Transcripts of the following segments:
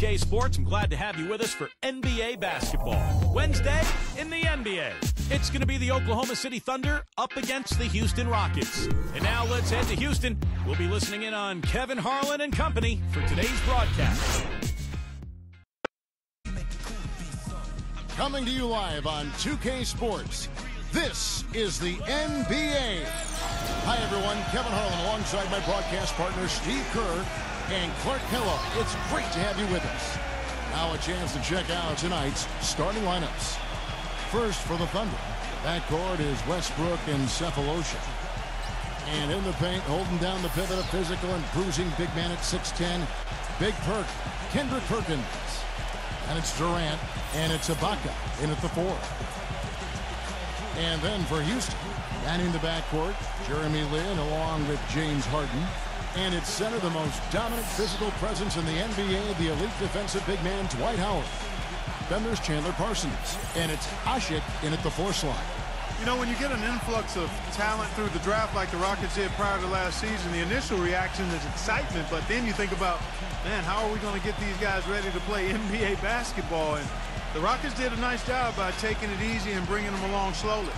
2K Sports. I'm glad to have you with us for NBA basketball. Wednesday in the NBA. It's going to be the Oklahoma City Thunder up against the Houston Rockets. And now let's head to Houston. We'll be listening in on Kevin Harlan and company for today's broadcast. Coming to you live on 2K Sports, this is the NBA. Hi, everyone. Kevin Harlan alongside my broadcast partner, Steve Kerr and Clark Kellogg. It's great to have you with us. Now a chance to check out tonight's starting lineups. First for the Thunder, backcourt is Westbrook and Cephalosha. And in the paint, holding down the pivot, a physical and bruising big man at 6'10", Big Perk, Kendrick Perkins. And it's Durant, and it's Ibaka in at the 4. And then for Houston, manning the backcourt, Jeremy Lin along with James Harden. And it's center, the most dominant physical presence in the NBA, the elite defensive big man, Dwight Howard. Then there's Chandler Parsons, and it's Ashik in at the 4 slot. You know, when you get an influx of talent through the draft like the Rockets did prior to last season, the initial reaction is excitement, but then you think about, man, how are we going to get these guys ready to play NBA basketball? And the Rockets did a nice job by taking it easy and bringing them along slowly.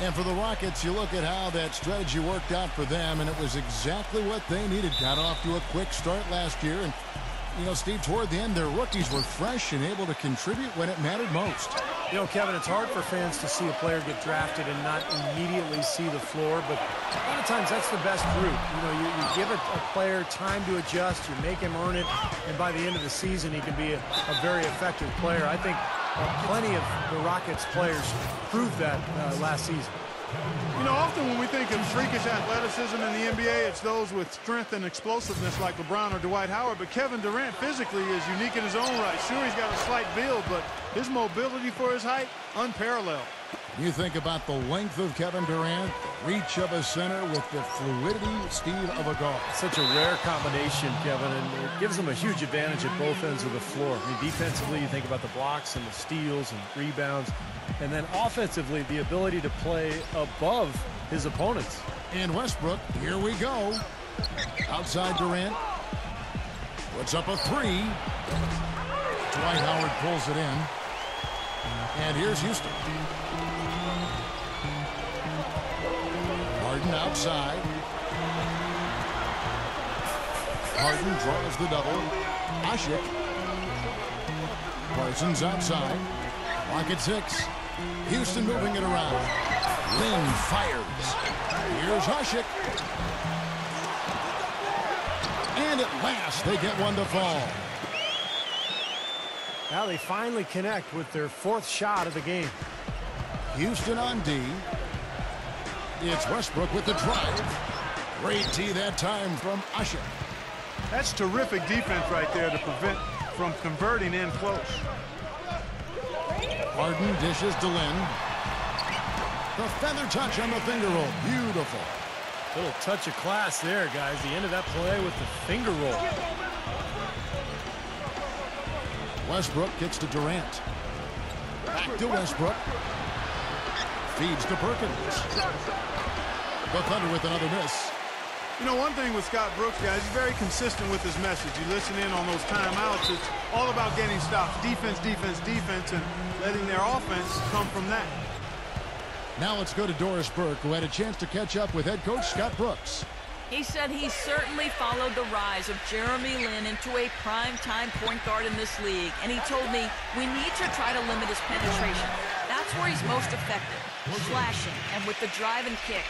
And for the Rockets, you look at how that strategy worked out for them, and it was exactly what they needed. Got off to a quick start last year, and, you know, Steve, toward the end, their rookies were fresh and able to contribute when it mattered most. You know, Kevin, it's hard for fans to see a player get drafted and not immediately see the floor, but a lot of times that's the best route. You know, you give a player time to adjust, you make him earn it, and by the end of the season, he can be a very effective player. I think plenty of the Rockets players proved that last season. You know, often when we think of freakish athleticism in the NBA, it's those with strength and explosiveness like LeBron or Dwight Howard. But Kevin Durant physically is unique in his own right. Sure, he's got a slight build, but his mobility for his height, unparalleled. You think about the length of Kevin Durant, the reach of a center with the fluidity, Steve, of a guard. Such a rare combination, Kevin, and it gives him a huge advantage at both ends of the floor. I mean, defensively, you think about the blocks and the steals and rebounds, and then offensively, the ability to play above his opponents. And Westbrook, here we go. Outside Durant. Puts up a 3. Dwight Howard pulls it in. And here's Houston. Harden outside. Harden draws the double. Ashik. Parsons outside. Clock at 6. Houston moving it around. Lin fires. Here's Ashik. And at last they get one to fall. Now they finally connect with their 4th shot of the game. Houston on D. It's Westbrook with the drive. Great tee that time from Ashik. That's terrific defense right there to prevent from converting in close. Harden dishes to Lin. The feather touch on the finger roll. Beautiful. Little touch of class there, guys. The end of that play with the finger roll. Westbrook gets to Durant. Back to Westbrook. Feeds to Perkins. The Thunder with another miss. You know, one thing with Scott Brooks, guys, he's very consistent with his message. You listen in on those timeouts. It's all about getting stops. Defense, defense, defense, and letting their offense come from that. Now let's go to Doris Burke, who had a chance to catch up with head coach Scott Brooks. He said he certainly followed the rise of Jeremy Lin into a prime-time point guard in this league, and he told me we need to try to limit his penetration. That's where he's most effective, slashing and with the drive and kick.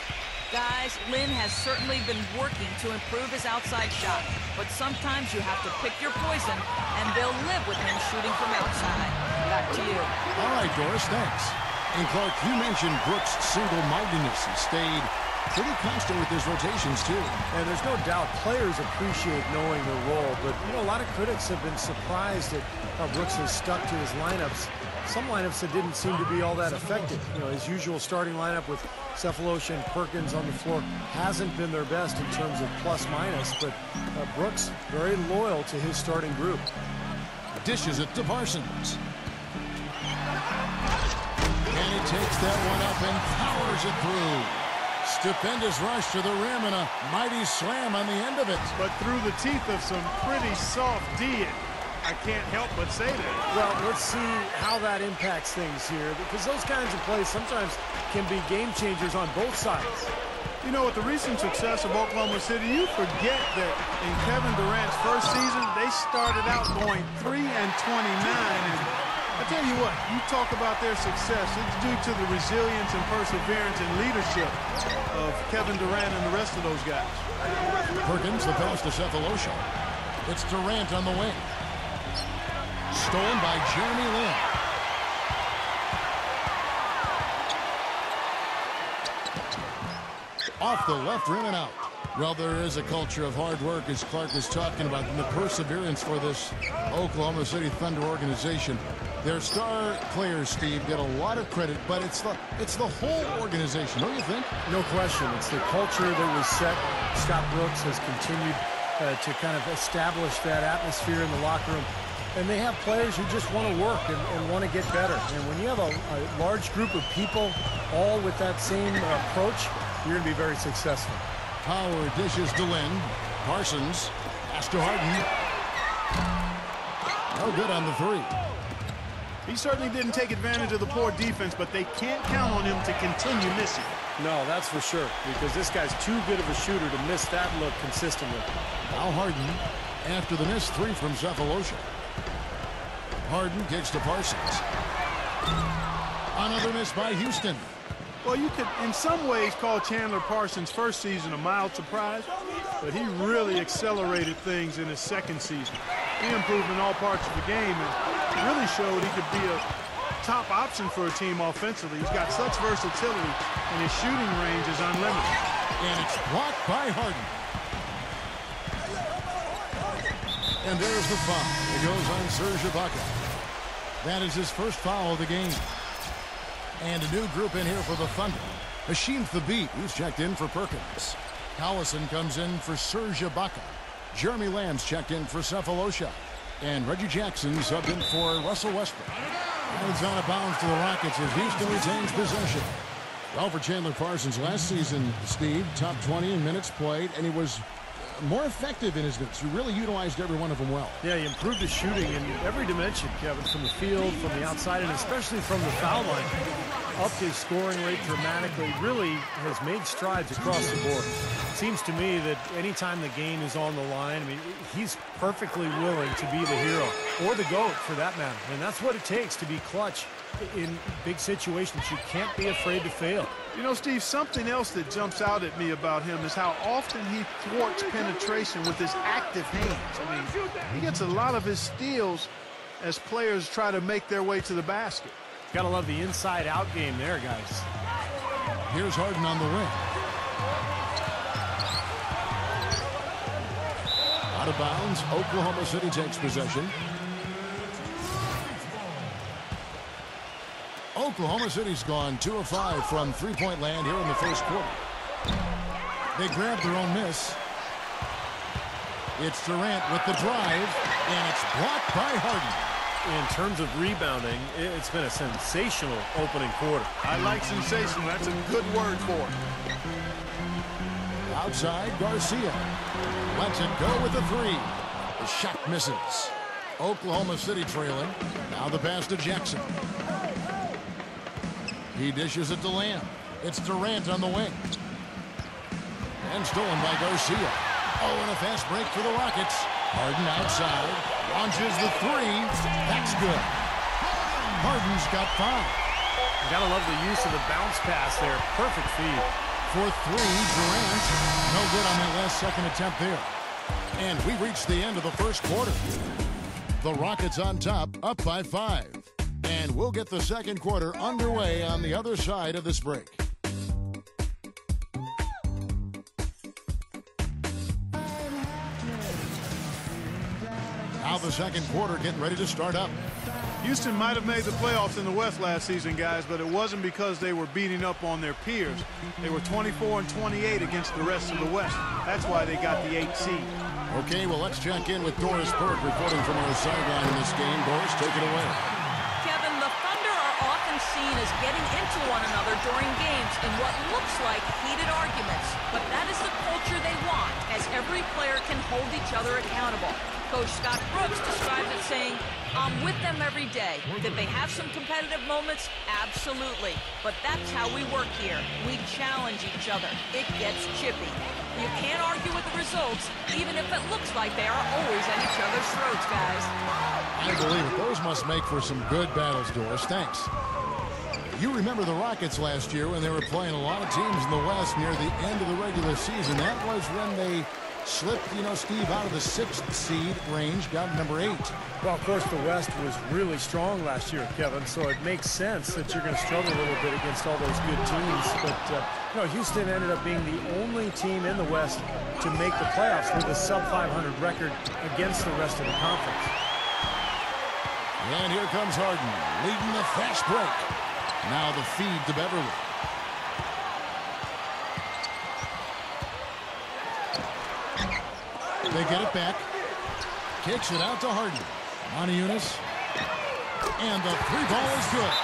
Guys, Lin has certainly been working to improve his outside shot, but sometimes you have to pick your poison, and they'll live with him shooting from outside. Back to you. All right, Doris, thanks. And Clark, you mentioned Brooks' single-mindedness. He stayed pretty constant with his rotations, too. And there's no doubt players appreciate knowing their role, but, you know, a lot of critics have been surprised at how Brooks has stuck to his lineups some lineups that didn't seem to be all that effective. You know, his usual starting lineup with Cephalosha and Perkins on the floor hasn't been their best in terms of plus-minus, but Brooks very loyal to his starting group. Dishes it to Parsons. And he takes that one up and powers it through. Stupendous rush to the rim and a mighty slam on the end of it. But through the teeth of some pretty soft D. I can't help but say that. Well, let's see how that impacts things here, because those kinds of plays sometimes can be game changers on both sides. You know, with the recent success of Oklahoma City, you forget that in Kevin Durant's first season, they started out going 3-29. And I tell you what, you talk about their success, it's due to the resilience and perseverance and leadership of Kevin Durant and the rest of those guys. Perkins, the pass to Cephalosha. It's Durant on the wing. Stolen by Jeremy Lin. Off the left rim and out. Well, there is a culture of hard work, as Clark is talking about, and the perseverance for this Oklahoma City Thunder organization. Their star players, Steve, get a lot of credit, but it's the whole organization, don't you think? No question. It's the culture that was set. Scott Brooks has continued to kind of establish that atmosphere in the locker room. And they have players who just want to work and want to get better. And when you have a large group of people all with that same approach, you're going to be very successful. Howard dishes to Lin. Parsons pass to Harden. No good on the three. He certainly didn't take advantage of the poor defense, but they can't count on him to continue missing. No, that's for sure, because this guy's too good of a shooter to miss that look consistently. Now Harden after the missed three from Cephalosha. Harden kicks to Parsons. Another miss by Houston. Well, you could, in some ways, call Chandler Parsons' first season a mild surprise, but he really accelerated things in his second season. He improved in all parts of the game and really showed he could be a top option for a team offensively. He's got such versatility, and his shooting range is unlimited. And it's blocked by Harden. And there's the foul. It goes on Serge Ibaka. That is his first foul of the game. And a new group in here for the Thunder. Hashim Thabit, who's checked in for Perkins. Collison comes in for Serge Ibaka. Jeremy Lamb's checked in for Cephalosha. And Reggie Jackson subbed in for Russell Westbrook. And it's out of bounds to the Rockets as Houston retains possession. Well, for Chandler Parsons last season, Steve, top 20 in minutes played, and he was more effective in his minutes. He really utilized every one of them well. Yeah, he improved his shooting in every dimension, Kevin, from the field, from the outside, and especially from the foul line. Upped his scoring rate dramatically, really has made strides across the board. Seems to me that anytime the game is on the line, I mean, he's perfectly willing to be the hero, or the GOAT for that matter. And that's what it takes to be clutch in big situations. You can't be afraid to fail. You know, Steve, something else that jumps out at me about him is how often he thwarts penetration with his active hands. I mean, he gets a lot of his steals as players try to make their way to the basket. Gotta love the inside-out game there, guys. Here's Harden on the wing. Out of bounds, Oklahoma City takes possession. Oklahoma City's gone 2 of 5 from three-point land here in the first quarter. They grab their own miss. It's Durant with the drive, and it's blocked by Harden. In terms of rebounding, it's been a sensational opening quarter. I like sensational. That's a good word for it. Outside, Garcia lets it go with the three. The shot misses. Oklahoma City trailing. Now the pass to Jackson. He dishes it to Lamb. It's Durant on the wing. And stolen by Garcia. Oh, and a fast break for the Rockets. Harden outside. Launches the three. That's good. Harden's got 5. You gotta love the use of the bounce pass there. Perfect feed. For 3, Durant. No good on that last second attempt there. And we reached the end of the first quarter. The Rockets on top, up by 5. And we'll get the second quarter underway on the other side of this break. Now the second quarter getting ready to start up. Houston might have made the playoffs in the West last season, guys, but it wasn't because they were beating up on their peers. They were 24-28 against the rest of the West. That's why they got the 8th seed. Okay, well, let's check in with Doris Burke reporting from our sideline in this game. Doris, take it away. Kevin, the Thunder are often seen as getting into one another during games in what looks like heated arguments. But that is the culture they want, as every player can hold each other accountable. Coach Scott Brooks describes it saying, "I'm with them every day. Did they have some competitive moments? Absolutely. But that's how we work here. We challenge each other. It gets chippy. You can't argue with the results, even if it looks like they are always at each other's throats, guys." I believe it. Those must make for some good battles, Doris. Thanks. You remember the Rockets last year when they were playing a lot of teams in the West near the end of the regular season. That was when they slipped, Steve, out of the 6th seed range, got number 8. Well, of course, the West was really strong last year, Kevin, so it makes sense that you're going to struggle a little bit against all those good teams. But, Houston ended up being the only team in the West to make the playoffs with a sub-500 record against the rest of the conference. And here comes Harden, leading the fast break. Now the feed to Beverly. They get it back. Kicks it out to Harden. Moniunas. And the 3 ball is good.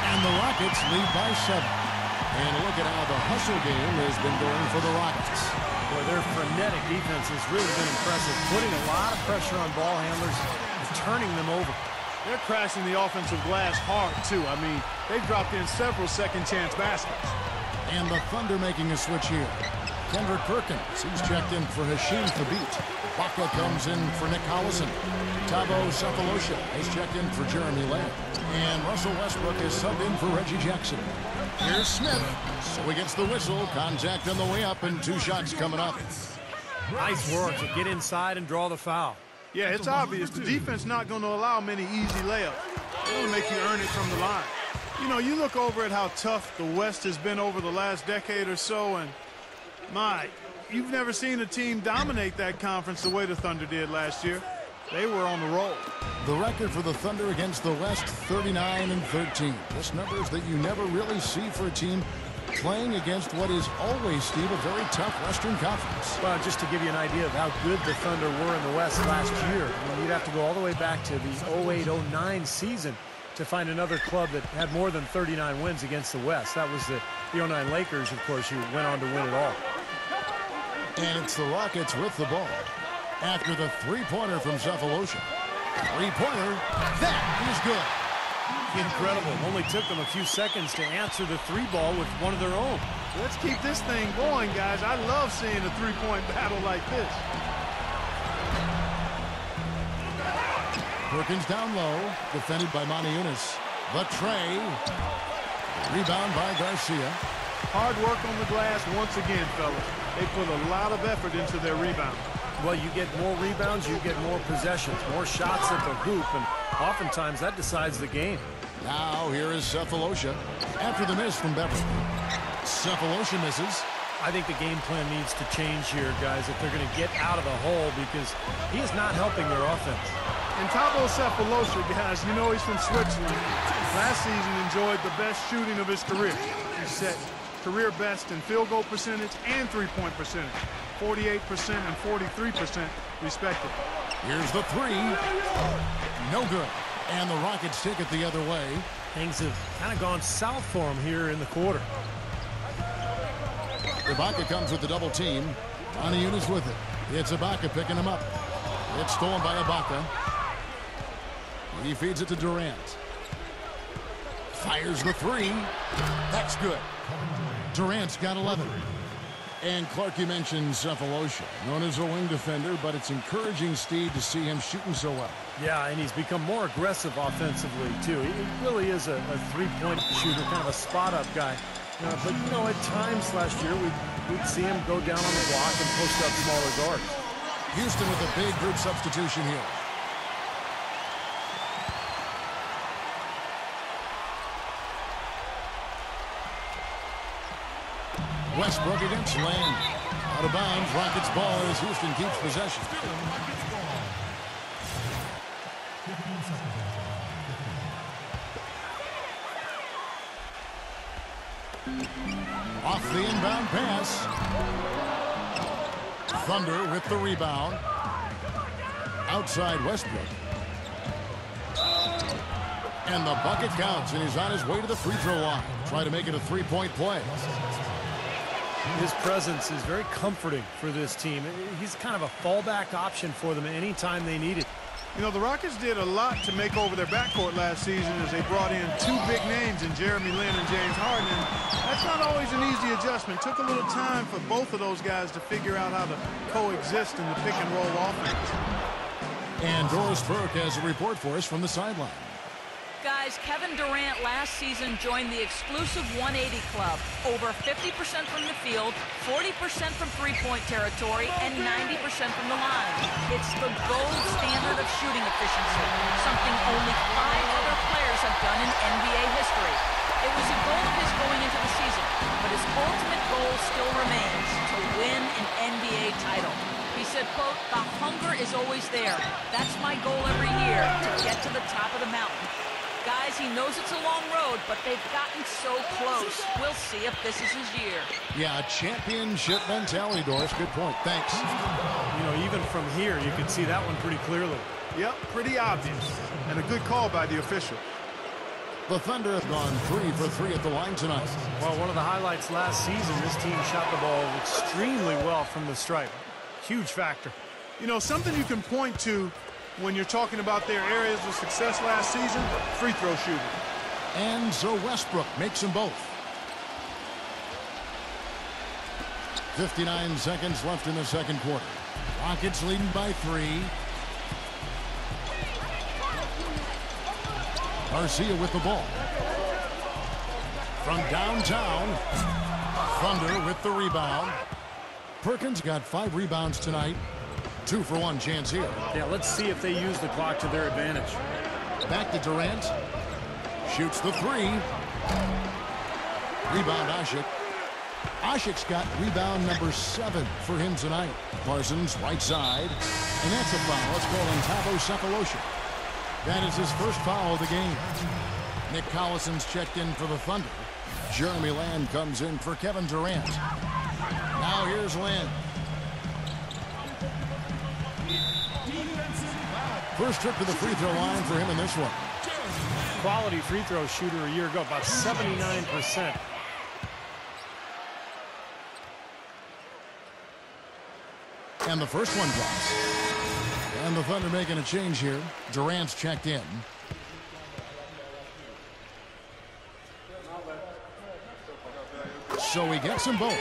And the Rockets lead by 7. And look at how the hustle game has been going for the Rockets. Boy, their frenetic defense has really been impressive, putting a lot of pressure on ball handlers and turning them over. They're crashing the offensive glass hard, too. I mean, they've dropped in several second-chance baskets. And the Thunder making a switch here. Kendrick Perkins, he's checked in for Hashim Thabit. Baca comes in for Nick Collison. Thabo Sefolosha has checked in for Jeremy Lamb. And Russell Westbrook is subbed in for Reggie Jackson. Here's Smith. So he gets the whistle. Contact on the way up and 2 shots coming up. Nice work to get inside and draw the foul. Yeah, it's obvious. The defense not going to allow many easy layups. They're going to make you earn it from the line. You look over at how tough the West has been over the last decade or so, and you've never seen a team dominate that conference the way the Thunder did last year. They were on the roll. The record for the Thunder against the West, 39-13. Just numbers that you never really see for a team playing against what is always, Steve, a very tough Western Conference. Well, just to give you an idea of how good the Thunder were in the West last year, you'd have to go all the way back to the 08-09 season to find another club that had more than 39 wins against the West. That was the 09 Lakers, of course, who went on to win it all. And it's the Rockets with the ball. After the 3-pointer from Sefolosha. 3-pointer, that is good. Incredible. Only took them a few seconds to answer the 3-ball with one of their own. Let's keep this thing going, guys. I love seeing a 3-point battle like this. Perkins down low, defended by Moniunas. The tray. Rebound by Garcia. Hard work on the glass once again, fellas. They put a lot of effort into their rebound. Well, you get more rebounds, you get more possessions, more shots at the hoop, and oftentimes that decides the game. Now here is Sefolosha after the miss from Beverly. Sefolosha misses. I think the game plan needs to change here, guys, if they're going to get out of the hole, because he is not helping their offense. And Thabo Sefolosha, guys, he's from Switzerland. Last season enjoyed the best shooting of his career. He set career best in field goal percentage and 3-point percentage. 48% and 43% respectively. Here's the 3. No good. And the Rockets take it the other way. Things have kind of gone south for him here in the quarter. Ibaka comes with the double team. Moniunas with it. It's Ibaka picking him up. It's stolen by Ibaka. He feeds it to Durant. Fires the 3. That's good. Durant's got 11. And Clark, you mentioned Sefolosha, known as a wing defender, but it's encouraging, Steve, to see him shooting so well. Yeah, and he's become more aggressive offensively, too. He really is a 3-point shooter, kind of a spot-up guy. But, at times last year, we'd see him go down on the block and post up smaller guards. Houston with a big group substitution here. Westbrook against Lamb. Out of bounds, Rockets ball as Houston keeps possession. Off the inbound pass. Thunder with the rebound. Outside Westbrook. And the bucket counts, and he's on his way to the free throw line. Try to make it a three-point play. His presence is very comforting for this team. He's kind of a fallback option for them anytime they need it. You know, the Rockets did a lot to make over their backcourt last season as they brought in two big names in Jeremy Lin and James Harden. And that's not always an easy adjustment. Took a little time for both of those guys to figure out how to coexist in the pick-and-roll offense. And Doris Burke has a report for us from the sideline. Guys, Kevin Durant last season joined the exclusive 180 club. Over 50% from the field, 40% from three-point territory, and 90% from the line. It's the gold standard of shooting efficiency, something only 5 other players have done in NBA history. It was a goal of his going into the season, but his ultimate goal still remains, to win an NBA title. He said, quote, "The hunger is always there. That's my goal every year, to get to the top of the mountain." Guys, he knows it's a long road, but they've gotten so close. We'll see if this is his year. Yeah, a championship mentality, Doris. Good point. Thanks. You know, even from here, you can see that one pretty clearly. Yep, pretty obvious. And a good call by the official. The Thunder have gone 3 for 3 at the line tonight. Well, one of the highlights last season, this team shot the ball extremely well from the stripe. Huge factor. You know, something you can point to when you're talking about their areas of success last season, free throw shooting. And so Westbrook makes them both. 59 seconds left in the second quarter. Rockets leading by 3. Garcia with the ball. From downtown, Thunder with the rebound. Perkins got 5 rebounds tonight. 2 for 1 chance here. Yeah, let's see if they use the clock to their advantage. Back to Durant. Shoots the 3. Rebound Ashik. Ashik's got rebound number 7 for him tonight. Parsons, right side. And that's a foul. Let's call him Tavo Sefolosha. That is his first foul of the game. Nick Collison's checked in for the Thunder. Jeremy Lin comes in for Kevin Durant. Now here's Lin. First trip to the free throw line for him in this one. Quality free throw shooter a year ago, about 79%. And the first one drops. And the Thunder making a change here. Durant's checked in. So he gets them both.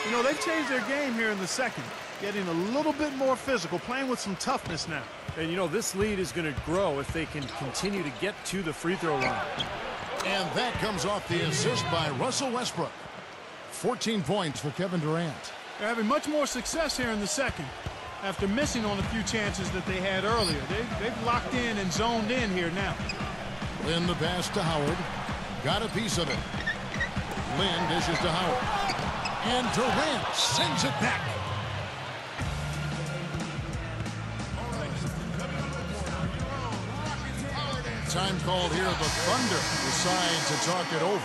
You know, they've changed their game here in the second. Getting a little bit more physical, playing with some toughness now. And, you know, this lead is going to grow if they can continue to get to the free throw line. And that comes off the assist by Russell Westbrook. 14 points for Kevin Durant. They're having much more success here in the second after missing on a few chances that they had earlier. They've locked in and zoned in here now. Lin the pass to Howard. Got a piece of it. Lin dishes to Howard. And Durant sends it back. Time called here. The Thunder decide to talk it over.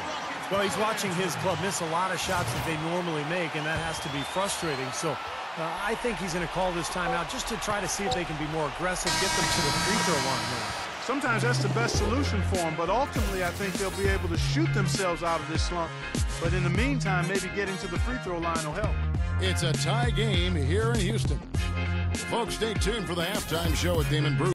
Well, he's watching his club miss a lot of shots that they normally make, and that has to be frustrating. So I think he's going to call this timeout just to try to see if they can be more aggressive, get them to the free throw line here. Sometimes that's the best solution for them, but ultimately I think they'll be able to shoot themselves out of this slump. But in the meantime, maybe getting to the free throw line will help. It's a tie game here in Houston. Folks, stay tuned for the halftime show with Damon Bruce.